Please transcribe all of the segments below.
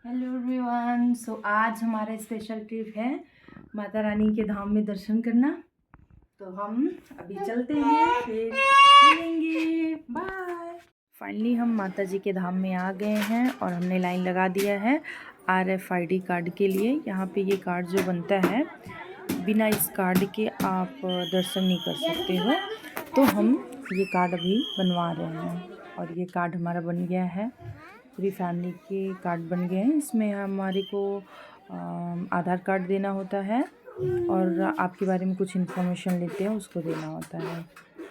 Hello everyone. सो आज हमारा special trip है माता रानी के धाम में दर्शन करना। तो हम अभी चलते हैं, फिर मिलेंगे। बाय। फाइनली हम माता जी के धाम में आ गए हैं और हमने लाइन लगा दिया है RFID कार्ड के लिए। यहाँ पे ये कार्ड जो बनता है, बिना इस कार्ड के आप दर्शन नहीं कर सकते हो। तो हम ये कार्ड अभी बनवा रहे हैं और ये कार्ड हमारा बन गया है। पूरी फैमिली के कार्ड बन गए हैं। इसमें हमारे को आधार कार्ड देना होता है और आपके बारे में कुछ इन्फॉर्मेशन लेते हैं, उसको देना होता है।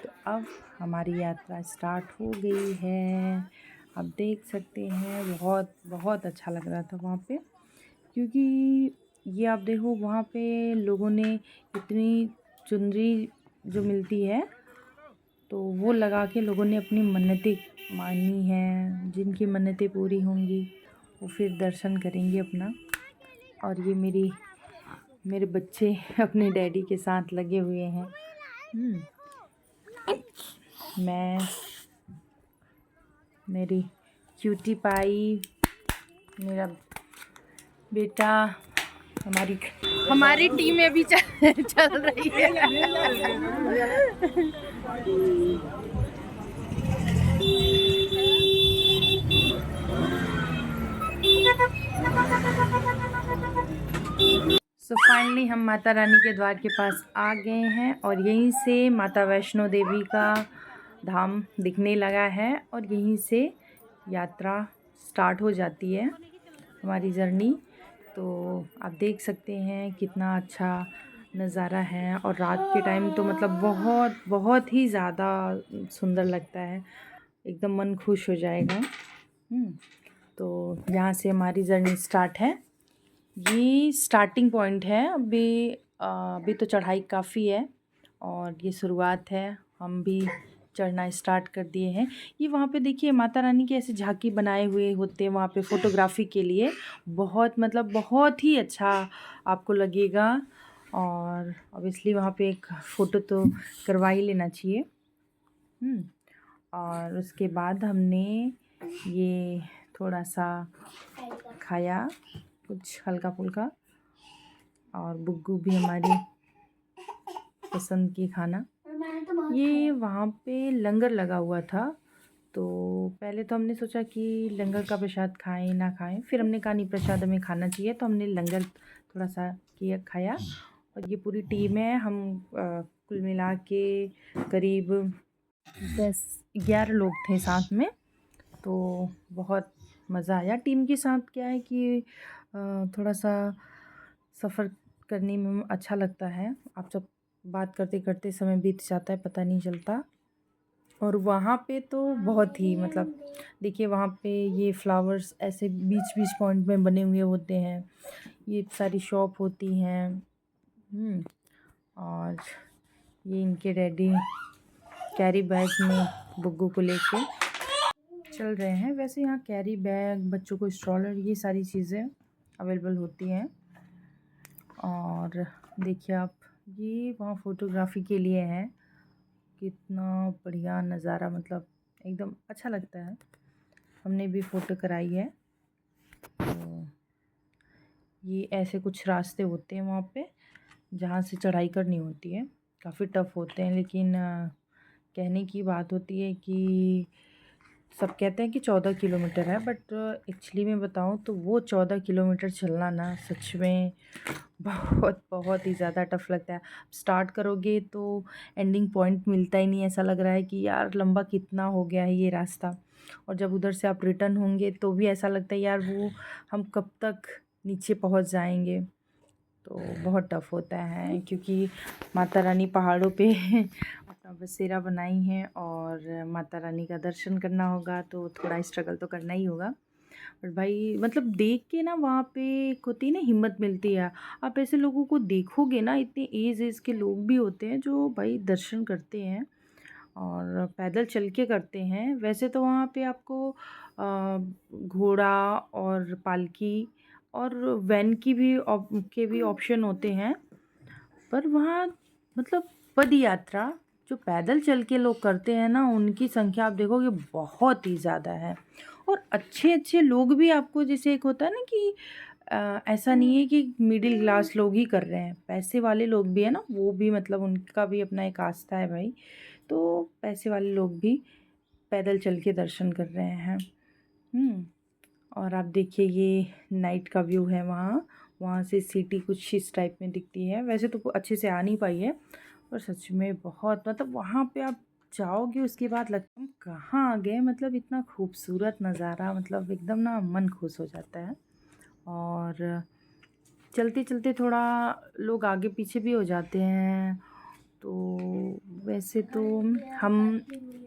तो अब हमारी यात्रा स्टार्ट हो गई है। आप देख सकते हैं, बहुत बहुत अच्छा लग रहा था वहाँ पे, क्योंकि ये आप देखो वहाँ पे लोगों ने इतनी चुनरी जो मिलती है तो वो लगा के लोगों ने अपनी मन्नतें मानी हैं। जिनकी मन्नतें पूरी होंगी वो फिर दर्शन करेंगे अपना। और ये मेरे बच्चे अपने डैडी के साथ लगे हुए हैं। मैं, मेरी क्यूटी पाई, मेरा बेटा, हमारी टीम अभी चल रही है। सो फाइनली हम माता रानी के द्वार के पास आ गए हैं और यहीं से माता वैष्णो देवी का धाम दिखने लगा है और यहीं से यात्रा स्टार्ट हो जाती है हमारी जर्नी। तो आप देख सकते हैं कितना अच्छा नज़ारा है और रात के टाइम तो मतलब बहुत बहुत ही ज़्यादा सुंदर लगता है, एकदम मन खुश हो जाएगा। तो यहाँ से हमारी जर्नी स्टार्ट है। ये स्टार्टिंग पॉइंट है। अभी तो चढ़ाई काफ़ी है और ये शुरुआत है। हम भी चढ़ना स्टार्ट कर दिए हैं। ये वहाँ पे देखिए माता रानी के ऐसे झांकी बनाए हुए होते हैं वहाँ पे फ़ोटोग्राफी के लिए। बहुत मतलब बहुत ही अच्छा आपको लगेगा और ऑब्वियसली वहाँ पे एक फ़ोटो तो करवा ही लेना चाहिए। और उसके बाद हमने ये थोड़ा सा खाया, कुछ हल्का फुल्का, और बुग्गू भी हमारी पसंद की खाना। ये वहाँ पे लंगर लगा हुआ था, तो पहले तो हमने सोचा कि लंगर का प्रसाद खाएं ना खाएं, फिर हमने कहा नहीं, प्रसाद हमें खाना चाहिए, तो हमने लंगर थोड़ा सा किया खाया। और ये पूरी टीम है, हम कुल मिला के करीब 10-11 लोग थे साथ में। तो बहुत मज़ा आया टीम के साथ। क्या है कि थोड़ा सा सफ़र करने में अच्छा लगता है। आप जब बात करते करते समय बीत जाता है, पता नहीं चलता। और वहाँ पे तो बहुत ही मतलब देखिए, वहाँ पे ये फ्लावर्स ऐसे बीच बीच पॉइंट में बने हुए होते हैं। ये सारी शॉप होती हैं। और ये इनके डैडी कैरी बैग में बुग्गू को लेके चल रहे हैं। वैसे यहाँ कैरी बैग, बच्चों को स्ट्रॉलर, ये सारी चीज़ें अवेलेबल होती हैं। और देखिए आप, ये वहाँ फ़ोटोग्राफी के लिए है। कितना बढ़िया नज़ारा, मतलब एकदम अच्छा लगता है। हमने भी फ़ोटो कराई है। तो ये ऐसे कुछ रास्ते होते हैं वहाँ पे जहाँ से चढ़ाई करनी होती है। काफ़ी टफ़ होते हैं, लेकिन कहने की बात होती है कि सब कहते हैं कि 14 किलोमीटर है, बट एक्चुअली मैं बताऊँ तो वो 14 किलोमीटर चलना ना सच में बहुत बहुत ही ज़्यादा टफ़ लगता है। स्टार्ट करोगे तो एंडिंग पॉइंट मिलता ही नहीं, ऐसा लग रहा है कि यार लंबा कितना हो गया है ये रास्ता। और जब उधर से आप रिटर्न होंगे तो भी ऐसा लगता है यार वो हम कब तक नीचे पहुंच जाएंगे। तो बहुत टफ़ होता है, क्योंकि माता रानी पहाड़ों पे अपना बसेरा बनाई हैं और माता रानी का दर्शन करना होगा, तो थोड़ा स्ट्रगल तो करना ही होगा। बट भाई मतलब देख के ना वहाँ पे एक होती है ना, हिम्मत मिलती है। आप ऐसे लोगों को देखोगे ना, इतने एज के लोग भी होते हैं जो भाई दर्शन करते हैं और पैदल चल के करते हैं। वैसे तो वहाँ पे आपको घोड़ा और पालकी और वैन के भी ऑप्शन होते हैं, पर वहाँ मतलब पद यात्रा जो पैदल चल के लोग करते हैं ना, उनकी संख्या आप देखोगे बहुत ही ज़्यादा है। और अच्छे अच्छे लोग भी आपको, जैसे एक होता है ना कि ऐसा नहीं है कि मिडिल क्लास लोग ही कर रहे हैं, पैसे वाले लोग भी है ना, वो भी मतलब उनका भी अपना एक आस्था है भाई। तो पैसे वाले लोग भी पैदल चल के दर्शन कर रहे हैं। और आप देखिए ये नाइट का व्यू है, वहाँ वहाँ से सिटी कुछ इस टाइप में दिखती है। वैसे तो अच्छे से आ नहीं पाई है, पर सच में बहुत मतलब वहाँ पे आप जाओगे उसके बाद लगता है हम कहाँ आ गए, मतलब इतना खूबसूरत नज़ारा, मतलब एकदम ना मन खुश हो जाता है। और चलते चलते थोड़ा लोग आगे पीछे भी हो जाते हैं। तो वैसे तो हम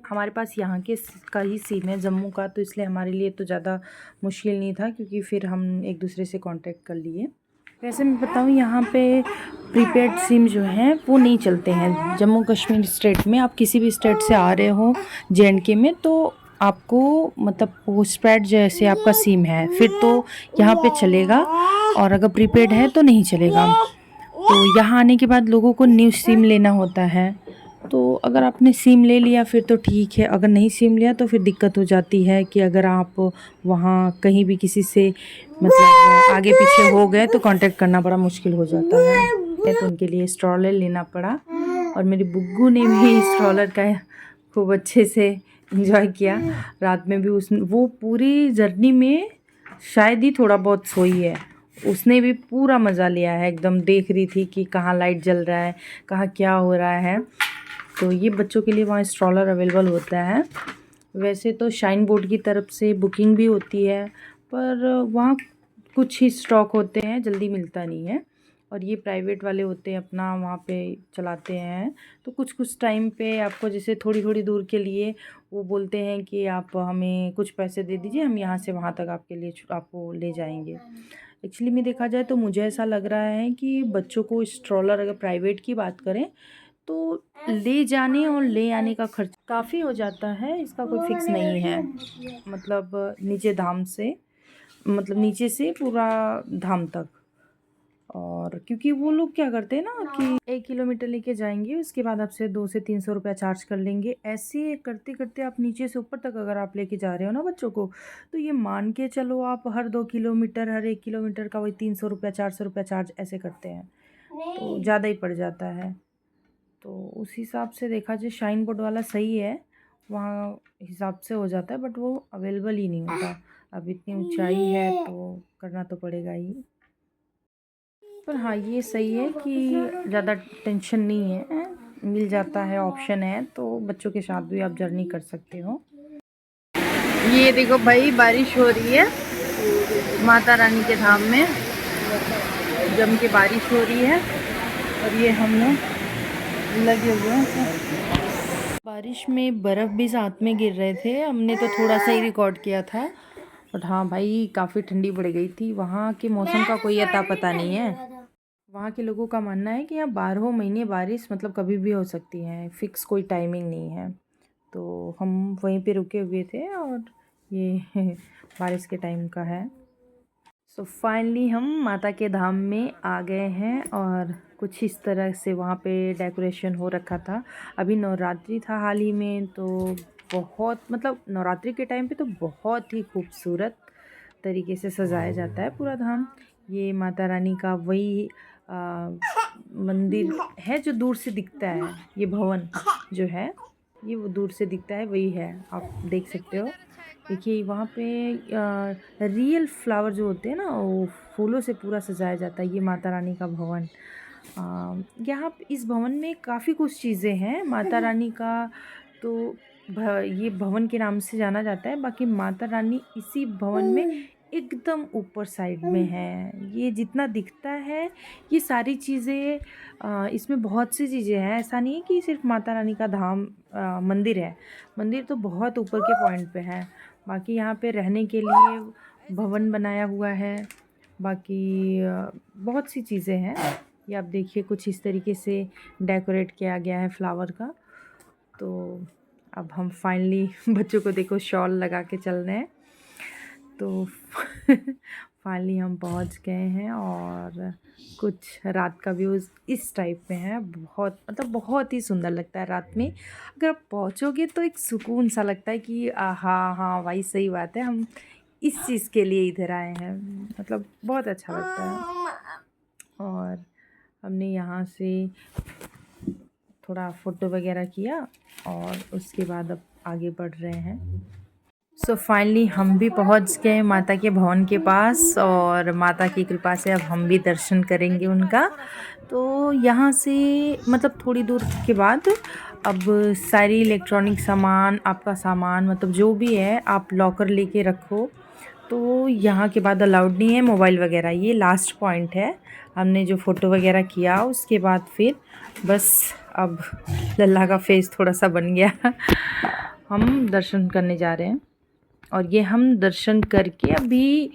हमारे पास यहाँ के का ही सिम है जम्मू का, तो इसलिए हमारे लिए तो ज़्यादा मुश्किल नहीं था, क्योंकि फिर हम एक दूसरे से कांटेक्ट कर लिए। वैसे मैं बताऊँ यहाँ पे प्रीपेड सिम जो हैं वो नहीं चलते हैं जम्मू कश्मीर स्टेट में। आप किसी भी स्टेट से आ रहे हो JNK में, तो आपको मतलब पोस्टपेड जैसे आपका सिम है फिर तो यहाँ पे चलेगा, और अगर प्रीपेड है तो नहीं चलेगा। तो यहाँ आने के बाद लोगों को न्यू सिम लेना होता है। तो अगर आपने सिम ले लिया फिर तो ठीक है, अगर नहीं सिम लिया तो फिर दिक्कत हो जाती है कि अगर आप वहाँ कहीं भी किसी से मतलब आगे पीछे हो गए तो कांटेक्ट करना बड़ा मुश्किल हो जाता है। तो उनके लिए स्ट्रॉलर लेना पड़ा, और मेरी बुग्गू ने भी स्ट्रॉलर का खूब अच्छे से एंजॉय किया। रात में भी वो पूरी जर्नी में शायद ही थोड़ा बहुत सोई है, उसने भी पूरा मज़ा लिया है। एकदम देख रही थी कि कहाँ लाइट जल रहा है, कहाँ क्या हो रहा है। तो ये बच्चों के लिए वहाँ स्ट्रॉलर अवेलेबल होता है। वैसे तो शाइन बोर्ड की तरफ से बुकिंग भी होती है, पर वहाँ कुछ ही स्टॉक होते हैं, जल्दी मिलता नहीं है। और ये प्राइवेट वाले होते हैं, अपना वहाँ पे चलाते हैं। तो कुछ कुछ टाइम पे आपको जैसे थोड़ी थोड़ी दूर के लिए वो बोलते हैं कि आप हमें कुछ पैसे दे दीजिए, हम यहाँ से वहाँ तक आपके लिए आपको ले जाएंगे। एक्चुअली में देखा जाए तो मुझे ऐसा लग रहा है कि बच्चों को स्ट्रॉलर अगर प्राइवेट की बात करें तो ले जाने और ले आने का खर्च काफ़ी हो जाता है, इसका कोई फिक्स नहीं है। मतलब नीचे धाम से, मतलब नीचे से पूरा धाम तक। और क्योंकि वो लोग क्या करते हैं ना कि 1 किलोमीटर लेके जाएंगे, उसके बाद आपसे 200 से 300 रुपया चार्ज कर लेंगे। ऐसे करते करते आप नीचे से ऊपर तक अगर आप लेके जा रहे हो ना बच्चों को, तो ये मान के चलो आप हर 2 किलोमीटर, हर 1 किलोमीटर का वही 300 रुपया 400 रुपया चार्ज ऐसे करते हैं, तो ज़्यादा ही पड़ जाता है। तो उस हिसाब से देखा जाए शाइन बोर्ड वाला सही है, वहाँ हिसाब से हो जाता है, बट वो अवेलेबल ही नहीं होता। अब इतनी ऊंचाई है तो करना तो पड़ेगा ही। पर हाँ ये सही है कि ज़्यादा टेंशन नहीं है, मिल जाता है, ऑप्शन है, तो बच्चों के साथ भी आप जर्नी कर सकते हो। ये देखो भाई बारिश हो रही है माता रानी के धाम में, जम के बारिश हो रही है, और ये हम लोग लगे हुए हैं। बारिश में बर्फ़ भी साथ में गिर रहे थे, हमने तो थोड़ा सा ही रिकॉर्ड किया था, बट हाँ भाई काफ़ी ठंडी पड़ गई थी। वहाँ के मौसम का कोई अता पता नहीं है। वहाँ के लोगों का मानना है कि यहाँ 12 महीने बारिश मतलब कभी भी हो सकती है, फिक्स कोई टाइमिंग नहीं है। तो हम वहीं पे रुके हुए थे, और ये बारिश के टाइम का है। सो फाइनली हम माता के धाम में आ गए हैं, और कुछ इस तरह से वहाँ पे डेकोरेशन हो रखा था। अभी नवरात्रि था हाल ही में, तो बहुत मतलब नवरात्रि के टाइम पे तो बहुत ही खूबसूरत तरीके से सजाया जाता है पूरा धाम। ये माता रानी का वही मंदिर है जो दूर से दिखता है, ये भवन जो है ये वो दूर से दिखता है, वही है, आप देख सकते हो। देखिए वहाँ पे रियल फ्लावर जो होते हैं ना, वो फूलों से पूरा सजाया जाता है, ये माता रानी का भवन। यहाँ इस भवन में काफ़ी कुछ चीज़ें हैं माता रानी का, तो ये भवन के नाम से जाना जाता है। बाकी माता रानी इसी भवन में एकदम ऊपर साइड में है। ये जितना दिखता है ये सारी चीज़ें, इसमें बहुत सी चीज़ें हैं, ऐसा नहीं है कि सिर्फ माता रानी का धाम मंदिर है। मंदिर तो बहुत ऊपर के पॉइंट पे है। बाकी यहाँ पे रहने के लिए भवन बनाया हुआ है। बाकी बहुत सी चीज़ें हैं। ये आप देखिए कुछ इस तरीके से डेकोरेट किया गया है फ्लावर का। तो अब हम फाइनली बच्चों को देखो शॉल लगा के चल रहे हैं। तो फाइनली हम पहुंच गए हैं और कुछ रात का व्यूज़ इस टाइप में है। बहुत मतलब बहुत ही सुंदर लगता है रात में। अगर आप पहुंचोगे तो एक सुकून सा लगता है कि हाँ हाँ भाई सही बात है, हम इस चीज़ के लिए इधर आए हैं। मतलब बहुत अच्छा लगता है। और हमने यहाँ से थोड़ा फ़ोटो वगैरह किया और उसके बाद अब आगे बढ़ रहे हैं। सो फाइनली हम भी पहुंच गए माता के भवन के पास और माता की कृपा से अब हम भी दर्शन करेंगे उनका। तो यहाँ से मतलब थोड़ी दूर के बाद अब सारी इलेक्ट्रॉनिक सामान, आपका सामान मतलब जो भी है आप लॉकर लेके रखो। तो यहाँ के बाद अलाउड नहीं है मोबाइल वगैरह। ये लास्ट पॉइंट है। हमने जो फ़ोटो वगैरह किया उसके बाद फिर बस अब लल्ला का फेस थोड़ा सा बन गया। हम दर्शन करने जा रहे हैं और ये हम दर्शन करके अभी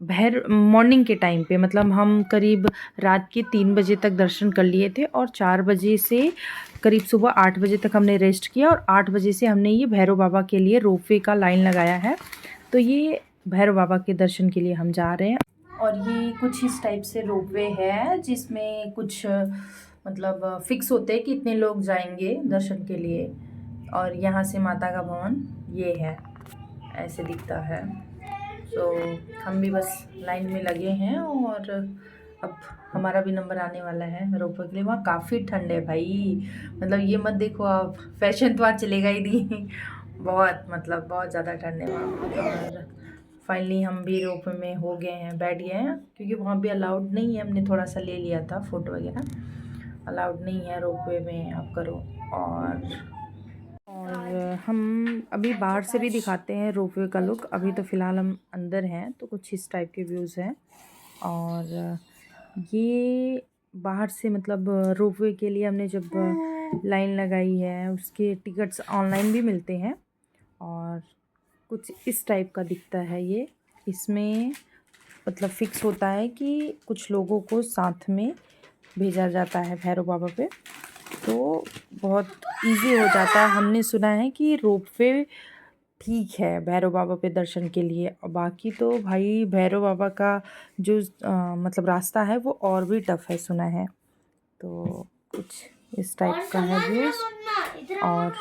मॉर्निंग के टाइम पे मतलब हम करीब रात के 3 बजे तक दर्शन कर लिए थे और 4 बजे से करीब सुबह 8 बजे तक हमने रेस्ट किया और 8 बजे से हमने ये भैरव बाबा के लिए रोपवे का लाइन लगाया है। तो ये भैरव बाबा के दर्शन के लिए हम जा रहे हैं और ये कुछ इस टाइप से रोपवे है जिसमें कुछ मतलब फिक्स होते हैं कि इतने लोग जाएंगे दर्शन के लिए। और यहाँ से माता का भवन ये है, ऐसे दिखता है। तो हम भी बस लाइन में लगे हैं और अब हमारा भी नंबर आने वाला है रोपवे के लिए। वहाँ काफ़ी ठंड है भाई, मतलब ये मत देखो आप, फैशन तो वहाँ चलेगा ही नहीं। बहुत मतलब बहुत ज़्यादा ठंड है वहाँ। और फाइनली हम भी रोपवे में हो गए हैं, बैठ गए हैं, क्योंकि वहाँ भी अलाउड नहीं है। हमने थोड़ा सा ले लिया था फ़ोटो वगैरह, अलाउड नहीं है रोपवे में आप करो। और हम अभी बाहर से भी दिखाते हैं रोपवे का लुक। अभी तो फ़िलहाल हम अंदर हैं तो कुछ इस टाइप के व्यूज़ हैं। और ये बाहर से मतलब रोपवे के लिए हमने जब लाइन लगाई है उसके टिकट्स ऑनलाइन भी मिलते हैं और कुछ इस टाइप का दिखता है ये। इसमें मतलब फ़िक्स होता है कि कुछ लोगों को साथ में भेजा जाता है भैरव बाबा पे, तो बहुत इजी हो जाता है। हमने सुना है कि रोपवे ठीक है भैरव बाबा पे दर्शन के लिए, और बाकी तो भाई भैरव बाबा का जो मतलब रास्ता है वो और भी टफ़ है सुना है। तो कुछ इस टाइप का है व्यूज़ और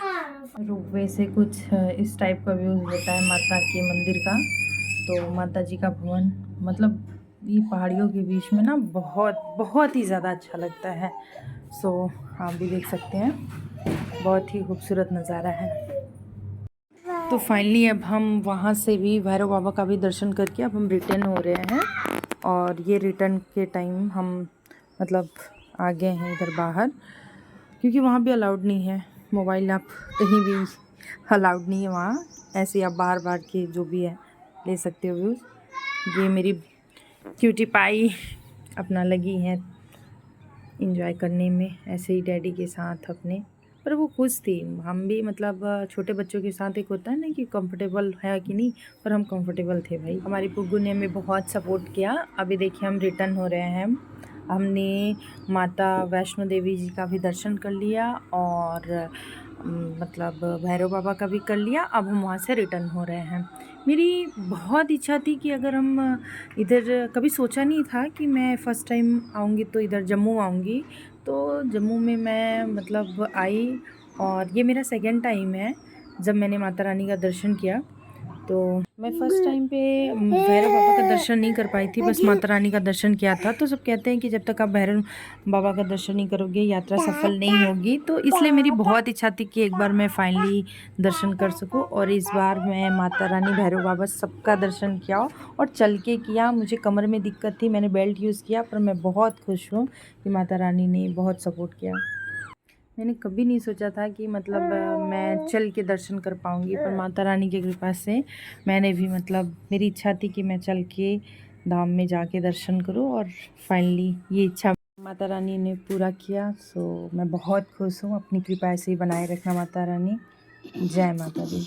रोपवे से कुछ इस टाइप का व्यूज़ होता है माता के मंदिर का। तो माता जी का भवन मतलब ये पहाड़ियों के बीच में ना बहुत बहुत ही ज़्यादा अच्छा लगता है। सो आप भी देख सकते हैं, बहुत ही खूबसूरत नज़ारा है। तो फाइनली अब हम वहाँ से भी भैरव बाबा का भी दर्शन करके अब हम रिटर्न हो रहे हैं। और ये रिटर्न के टाइम हम मतलब आ गए हैं इधर बाहर, क्योंकि वहाँ भी अलाउड नहीं है मोबाइल, आप कहीं भी अलाउड नहीं है वहाँ। ऐसे आप बाहर बाहर के जो भी है ले सकते हो व्यूज़। ये मेरी क्यूटी पाई अपना लगी हैं इंजॉय करने में ऐसे ही डैडी के साथ अपने, पर वो खुश थी। हम भी मतलब छोटे बच्चों के साथ एक होता है ना कि कंफर्टेबल है कि नहीं, पर हम कंफर्टेबल थे भाई। हमारी पुग्गू ने हमें बहुत सपोर्ट किया। अभी देखिए हम रिटर्न हो रहे हैं। हमने माता वैष्णो देवी जी का भी दर्शन कर लिया और मतलब भैरव बाबा का भी कर लिया। अब हम वहाँ से रिटर्न हो रहे हैं। मेरी बहुत इच्छा थी कि अगर हम इधर, कभी सोचा नहीं था कि मैं फ़र्स्ट टाइम आऊँगी तो इधर जम्मू आऊँगी। तो जम्मू में मैं मतलब आई और ये मेरा सेकंड टाइम है जब मैंने माता रानी का दर्शन किया। तो मैं फ़र्स्ट टाइम पे भैरव बाबा का दर्शन नहीं कर पाई थी, बस माता रानी का दर्शन किया था। तो सब कहते हैं कि जब तक आप भैरव बाबा का दर्शन नहीं करोगे यात्रा सफल नहीं होगी। तो इसलिए मेरी बहुत इच्छा थी कि एक बार मैं फाइनली दर्शन कर सकूं, और इस बार मैं माता रानी भैरव बाबा सबका दर्शन किया और चल के किया। मुझे कमर में दिक्कत थी, मैंने बेल्ट यूज़ किया, पर मैं बहुत खुश हूँ कि माता रानी ने बहुत सपोर्ट किया। मैंने कभी नहीं सोचा था कि मतलब मैं चल के दर्शन कर पाऊँगी, पर माता रानी की कृपा से मैंने भी मतलब मेरी इच्छा थी कि मैं चल के धाम में जाके दर्शन करूँ, और फाइनली ये इच्छा माता रानी ने पूरा किया। सो मैं बहुत खुश हूँ। अपनी कृपा ऐसे ही बनाए रखना माता रानी। जय माता दी।